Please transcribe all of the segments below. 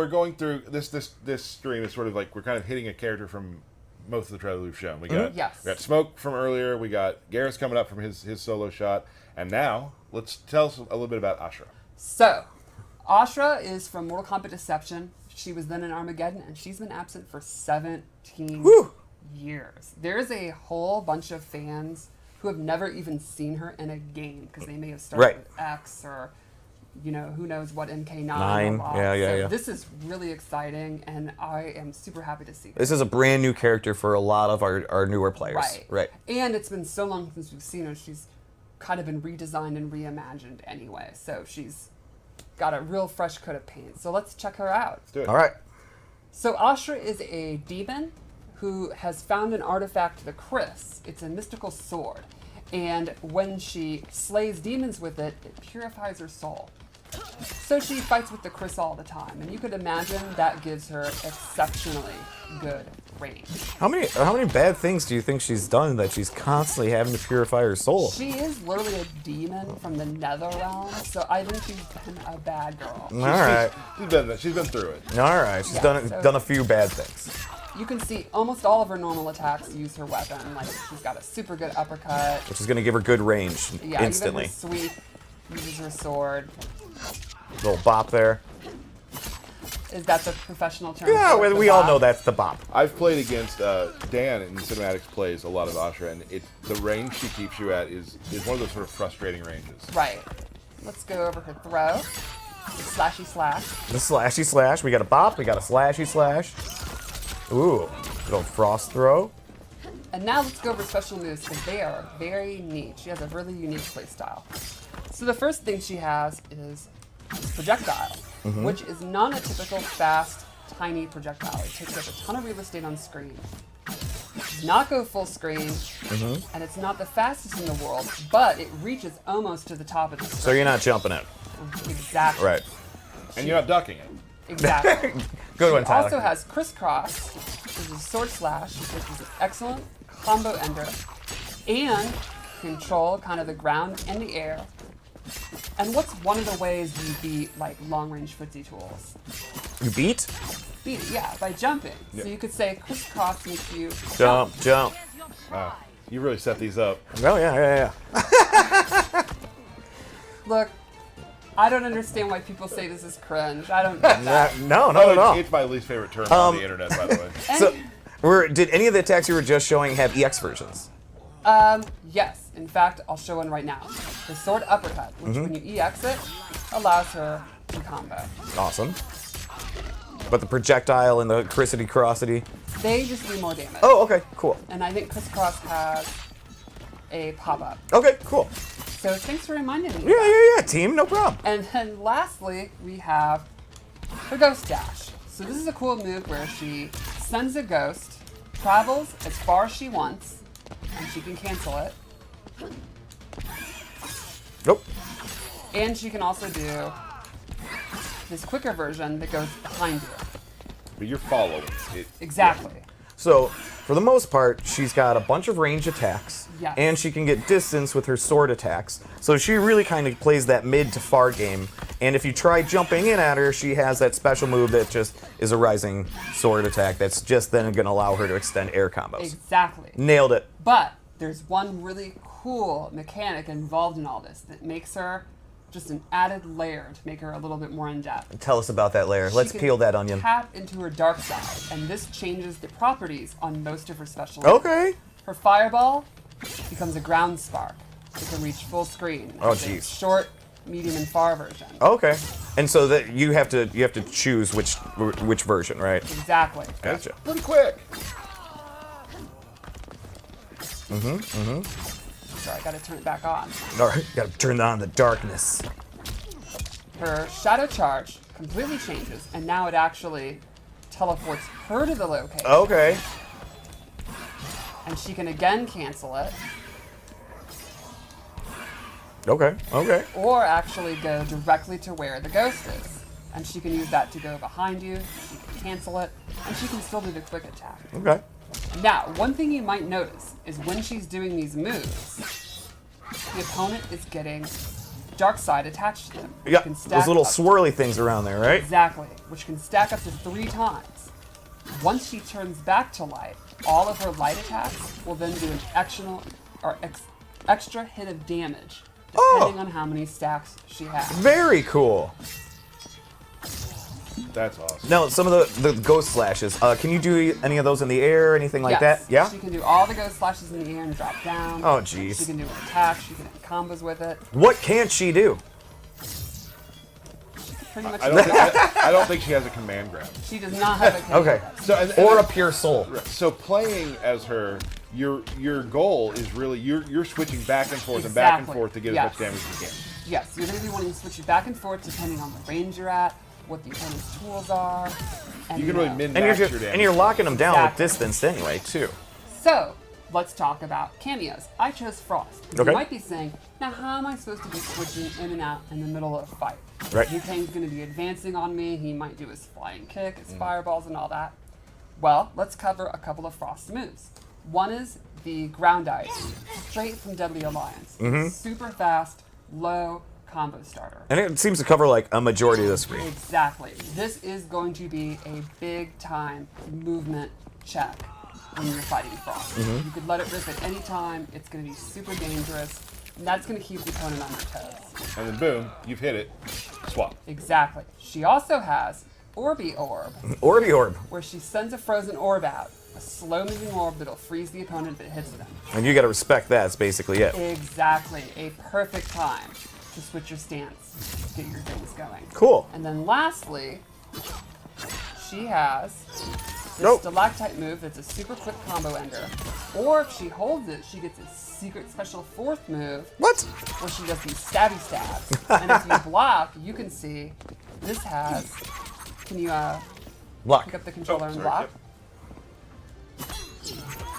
we're going through this stream is sort of like we're kind of hitting a character from most of the trailers we've shown. We got we got Smoke from earlier. We got Garrus coming up from his solo shot, and now let's tell us a little bit about Ashrah. So, Ashrah is from Mortal Kombat Deception. She was then in Armageddon, and she's been absent for 17 years. There's a whole bunch of fans who have never even seen her in a game because they may have started with X or, you know, who knows what MK9. So this is really exciting, and I am super happy to see her. This is a brand new character for a lot of our newer players. Right. And it's been so long since we've seen her. She's kind of been redesigned and reimagined anyway. So she's got a real fresh coat of paint. So let's check her out. Let's do it. All right. So Ashrah is a demon who has found an artifact, the Chris. It's a mystical sword. And when she slays demons with it, it purifies her soul. So she fights with the Chris all the time. And you could imagine that gives her exceptionally good range. How many bad things do you think she's done that she's constantly having to purify her soul? She is literally a demon from the nether realm, so I think she's been a bad girl. All right. She's been through it. All right. She's done a few bad things. You can see almost all of her normal attacks use her weapon. Like, she's got a super good uppercut. Which is going to give her good range instantly. Even her sweep uses her sword. Little bop there. Is that the professional term? Yeah, we all know that's the bop. I've played against Dan in cinematics plays a lot of Ashrah, and the range she keeps you at is one of those sort of frustrating ranges. Right. Let's go over her throw. The slashy slash. The slashy slash. We got a bop. We got a slashy slash. Ooh, little frost throw. And now let's go over special moves because they are very neat. She has a really unique playstyle. So the first thing she has is projectile, which is not a typical fast, tiny projectile. It takes up a ton of real estate on screen. Does not go full screen, and it's not the fastest in the world, but it reaches almost to the top of the screen. So you're not jumping it. Exactly. Right. And you're not ducking it. Exactly. Good one, Tyler. She also has crisscross, which is a sword slash, which is an excellent combo ender, and control kind of the ground and the air. And what's one of the ways you beat like long-range footsie tools? You beat? Beat it, yeah, by jumping. So you could say crisscross makes you jump. Wow, you really set these up. Oh yeah. Look, I don't understand why people say this is cringe. I don't get that. No, not at all. It's my least favorite term on the internet, by the way. So, did any of the attacks you were just showing have EX versions? Yes. In fact, I'll show one right now. The sword uppercut, which when you EX it, allows her to combo. Awesome. But the projectile and the crissity-crossity? They just do more damage. Oh, okay, cool. And I think crisscross has a pop-up. Okay, cool. So thanks for reminding me. Yeah, team, no problem. And then lastly, we have her ghost dash. So this is a cool move where she sends a ghost, travels as far as she wants, and she can cancel it. Nope. And she can also do this quicker version that goes behind you. But you're following it. Exactly. So, for the most part, she's got a bunch of range attacks, Yes. and she can get distance with her sword attacks. So she really kind of plays that mid to far game. And if you try jumping in at her, she has that special move that just is a rising sword attack that's just then going to allow her to extend air combos. Exactly. Nailed it. But there's one really cool mechanic involved in all this that makes her just an added layer to make her a little bit more in-depth. Tell us about that layer. Let's peel that onion. Tap into her dark side, and this changes the properties on most of her special moves. Okay. Her fireball becomes a ground spark. It can reach full screen. Oh, It's a geez. short, medium, and far version. Okay. And so that you have to choose which version, right? Exactly. Gotcha. Pretty quick. So I gotta turn it back on. All right. Got to turn on the darkness. Her shadow charge completely changes, and now it actually teleports her to the location. Okay. And she can again cancel it, Okay. or actually go directly to where the ghost is. And she can use that to go behind you, she can cancel it, and she can still do the quick attack. Okay. Now, one thing you might notice is when she's doing these moves, the opponent is getting dark side attached to them. Yeah, those little swirly things around there, right? Exactly, which can stack up to 3 times. Once she turns back to light, all of her light attacks will then do an extra hit of damage, depending on how many stacks she has. Very cool. That's awesome. Now, some of the ghost slashes, can you do any of those in the air, anything like that? Yeah? She can do all the ghost slashes in the air and drop down. Oh, jeez. She can do an attack, she can do combos with it. What can't she do? Pretty much I don't think she has a command grab. She does not have a command grab. So, or a pure soul. So playing as her, your goal is really, you're switching back and forth and back and forth to get as much damage as you can. Yes, you're going to be wanting to switch it back and forth depending on the range you're at, what the opponent's tools are. And you can really min-max your damage. And you're locking them down with distance anyway, too. So, let's talk about cameos. I chose Frost. Okay. You might be saying, now how am I supposed to be switching in and out in the middle of a fight? Right. Yukang's going to be advancing on me. He might do his flying kick, his fireballs, and all that. Well, let's cover a couple of Frost moves. One is the ground ice, straight from Deadly Alliance. Super fast, low combo starter. And it seems to cover like a majority of the screen. Exactly. This is going to be a big time movement check when you're fighting Frost. You could let it rip at any time. It's going to be super dangerous. And that's going to keep the opponent on their toes. And then boom, you've hit it. Swap. Exactly. She also has Orby Orb. Orby Orb. Where she sends a frozen orb out. A slow-moving orb that'll freeze the opponent if it hits them. And you got to respect that. That's basically it. Exactly. A perfect time to switch your stance, get your things going. Cool. And then lastly, she has this stalactite move that's a super quick combo ender. Or if she holds it, she gets a secret special 4th move. What? Where she does these stabby stabs. And if you block, you can see this has. Can you block. Pick up the controller and block? Yep.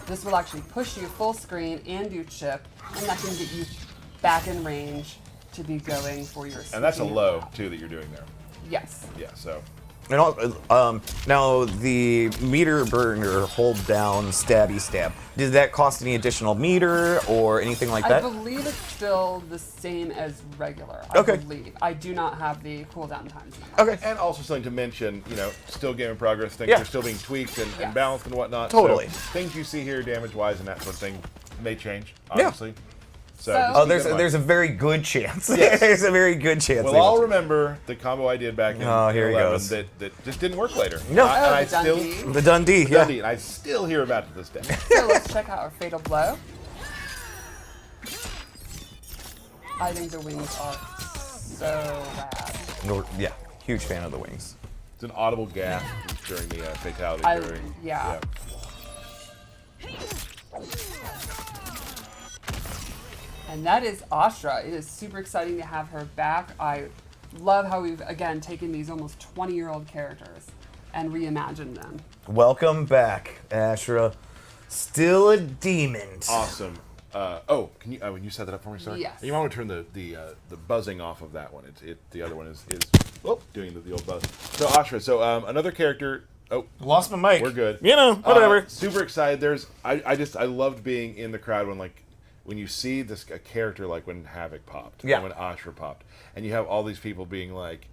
This will actually push you full screen and do chip, and that can get you back in range to be going for your. And that's a low too that you're doing there. Yes. Yeah. So. And now the meter burner hold down stabby stab. Did that cost any additional meter or anything like that? I believe it's still the same as regular. I believe. I do not have the cooldown times. Okay. And also something to mention, still game in progress. Things are still being tweaked and balanced and whatnot. Totally. So things you see here, damage-wise and that sort of thing, may change. Obviously. So there's a very good chance. Yes. There's a very good chance. Well, I'll remember the combo I did back in 11 that just didn't work later. No. The Dundee. And I still hear about it to this day. So let's check out our Fatal Blow. I think the wings are so rad. Yeah, huge fan of the wings. It's an audible gasp during the fatality. Yeah. And that is Ashrah. It is super exciting to have her back. I love how we've, again, taken these almost 20-year-old characters and reimagined them. Welcome back, Ashrah. Still a demon. Awesome. Can you when you set that up for me, sorry? Yes. You might want to turn the buzzing off of that one. The other one is doing the old buzz. So Ashrah, another character. Oh, lost my mic. We're good. Whatever. Super excited. I loved being in the crowd when you see a character like when Havoc popped, and when Ashrah popped, and you have all these people being like,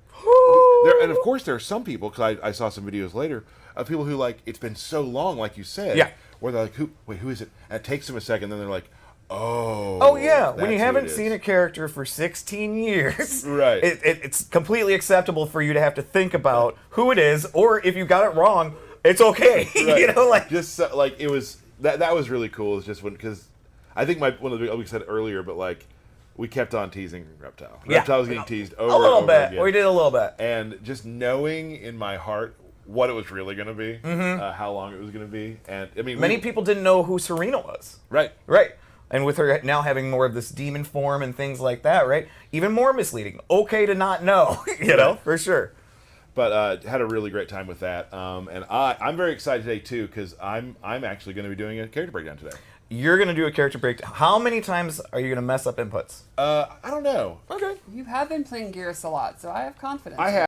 and of course there are some people, because I saw some videos later of people who it's been so long, like you said, where they're like, who is it? And it takes them a second, then they're like, oh yeah, when you haven't seen a character for 16 years, right? It's completely acceptable for you to have to think about who it is, or if you got it wrong, it's okay. Right. It was that was really cool. It's just because I think one of the we said earlier, but we kept on teasing Reptile. Reptile was getting teased over a little and over bit. again. We did a little bit, and just knowing in my heart what it was really going to be, how long it was going to be, and I mean, many people didn't know who Serena was. Right. And with her now having more of this demon form and things like that, right? Even more misleading. Okay to not know, for sure. But had a really great time with that, and I'm very excited today too because I'm actually going to be doing a character breakdown today. You're going to do a character breakdown. How many times are you going to mess up inputs? I don't know. Okay. You have been playing Geras a lot, so I have confidence. I have.